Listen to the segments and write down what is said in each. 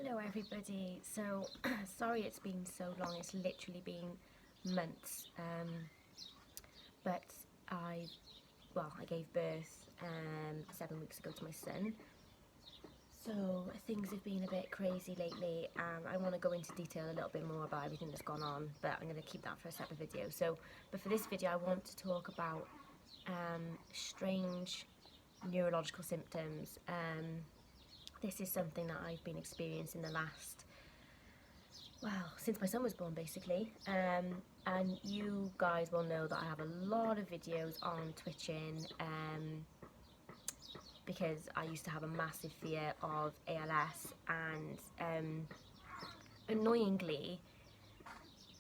Hello everybody. So sorry it's been so long. It's literally been months. But I gave birth 7 weeks ago to my son. So things have been a bit crazy lately, and I want to go into detail a little bit more about everything that's gone on, but I'm going to keep that for a separate video. But for this video I want to talk about strange neurological symptoms. This is something that I've been experiencing the last, since my son was born basically. And you guys will know that I have a lot of videos on twitching, because I used to have a massive fear of ALS, and annoyingly,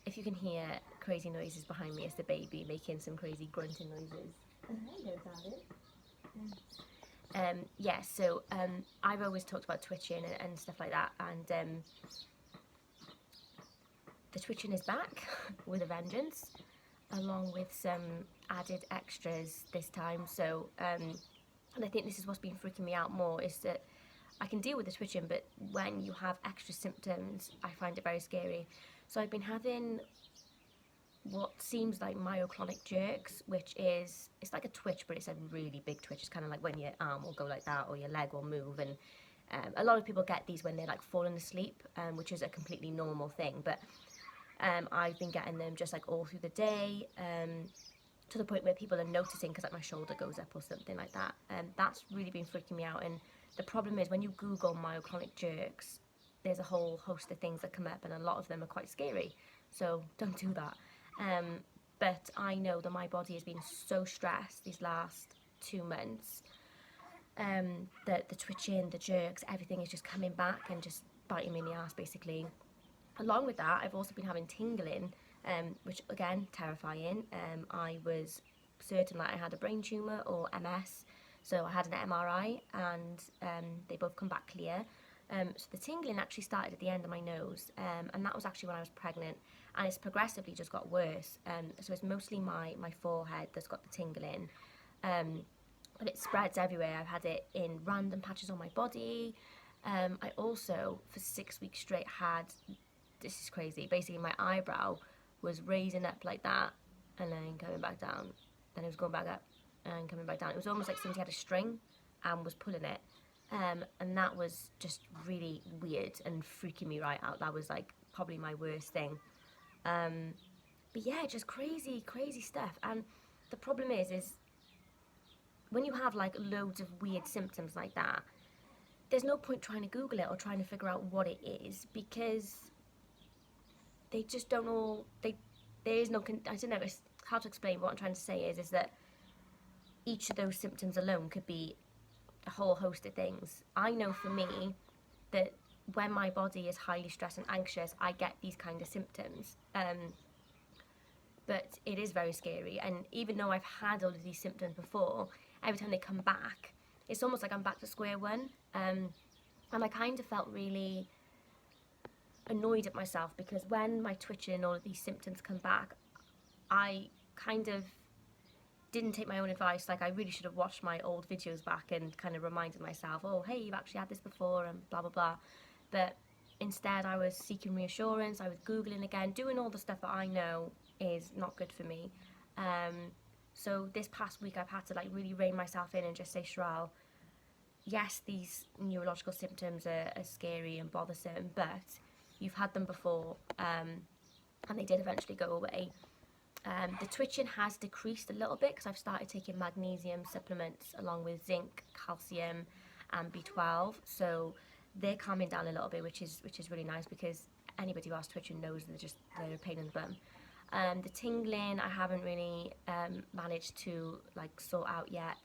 if you can hear crazy noises behind me, it's the baby making some crazy grunting noises. Hello, darling. I've always talked about twitching and stuff like that, and the twitching is back with a vengeance, along with some added extras this time. And I think this is what's been freaking me out more, is that I can deal with the twitching, but when you have extra symptoms, I find it very scary. So I've been having what seems like myoclonic jerks, which is, it's like a twitch, but it's a really big twitch. It's kind of like when your arm will go like that, or your leg will move, and a lot of people get these when they're like falling asleep, which is a completely normal thing, but I've been getting them just like all through the day, to the point where people are noticing because like my shoulder goes up or something like that. That's really been freaking me out. And the problem is, when you Google myoclonic jerks, there's a whole host of things that come up, and a lot of them are quite scary, so don't do that. But I know that my body has been so stressed these last 2 months, that the twitching, the jerks, everything is just coming back and just biting me in the ass basically. Along with that, I've also been having tingling, which again, terrifying. I was certain that I had a brain tumour or MS, so I had an MRI, and they both come back clear. So the tingling actually started at the end of my nose, and that was actually when I was pregnant, and it's progressively just got worse. So it's mostly my forehead that's got the tingling, but it spreads everywhere. I've had it in random patches on my body. I also, for 6 weeks straight, had, this is crazy, basically my eyebrow was raising up like that and then coming back down, then it was going back up and coming back down. It was almost like somebody had a string and was pulling it, and that was just really weird and freaking me right out. That was like probably my worst thing. But yeah, just crazy stuff. And the problem is when you have like loads of weird symptoms like that, there's no point trying to Google it or trying to figure out what it is, because they just don't all, there is no, I don't know, it's hard to explain. What I'm trying to say is that each of those symptoms alone could be a whole host of things. I know for me that when my body is highly stressed and anxious, I get these kind of symptoms. But it is very scary, and even though I've had all of these symptoms before, every time they come back, it's almost like I'm back to square one. And I kind of felt really annoyed at myself, because when my twitching and all of these symptoms come back, I kind of didn't take my own advice. Like, I really should have watched my old videos back and kind of reminded myself, oh hey, you've actually had this before, and blah blah blah. But instead I was seeking reassurance, I was Googling again, doing all the stuff that I know is not good for me. So this past week I've had to like really rein myself in and just say, Sherelle, yes, these neurological symptoms are scary and bothersome, but you've had them before, and they did eventually go away. The twitching has decreased a little bit because I've started taking magnesium supplements along with zinc, calcium and B12, so they're calming down a little bit, which is really nice, because anybody who has twitching knows they're a pain in the bum. The tingling I haven't really managed to like sort out yet,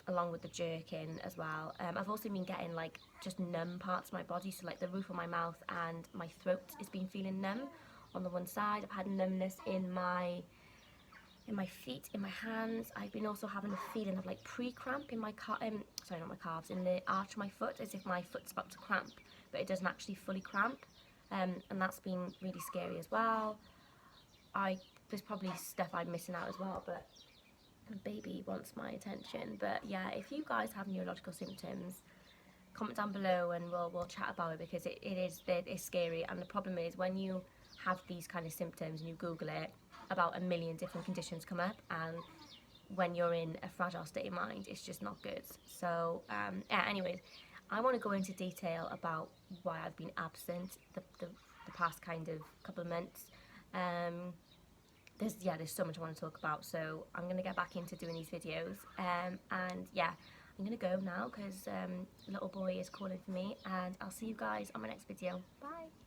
along with the jerking as well. I've also been getting like just numb parts of my body, so like the roof of my mouth and my throat has been feeling numb on the one side. I've had numbness in my feet, in my hands. I've been also having a feeling of like pre-cramp in my sorry, not my calves, in the arch of my foot, as if my foot's about to cramp, but it doesn't actually fully cramp. And that's been really scary as well. There's probably stuff I'm missing out as well, but the baby wants my attention. But yeah, if you guys have neurological symptoms, comment down below and we'll chat about it, because it's scary. And the problem is, when you have these kind of symptoms and you Google it, about a million different conditions come up, and when you're in a fragile state of mind, it's just not good. So yeah, anyways, I want to go into detail about why I've been absent the past kind of couple of months. There's so much I want to talk about, so I'm going to get back into doing these videos. And yeah, I'm going to go now because little boy is calling for me, and I'll see you guys on my next video. Bye.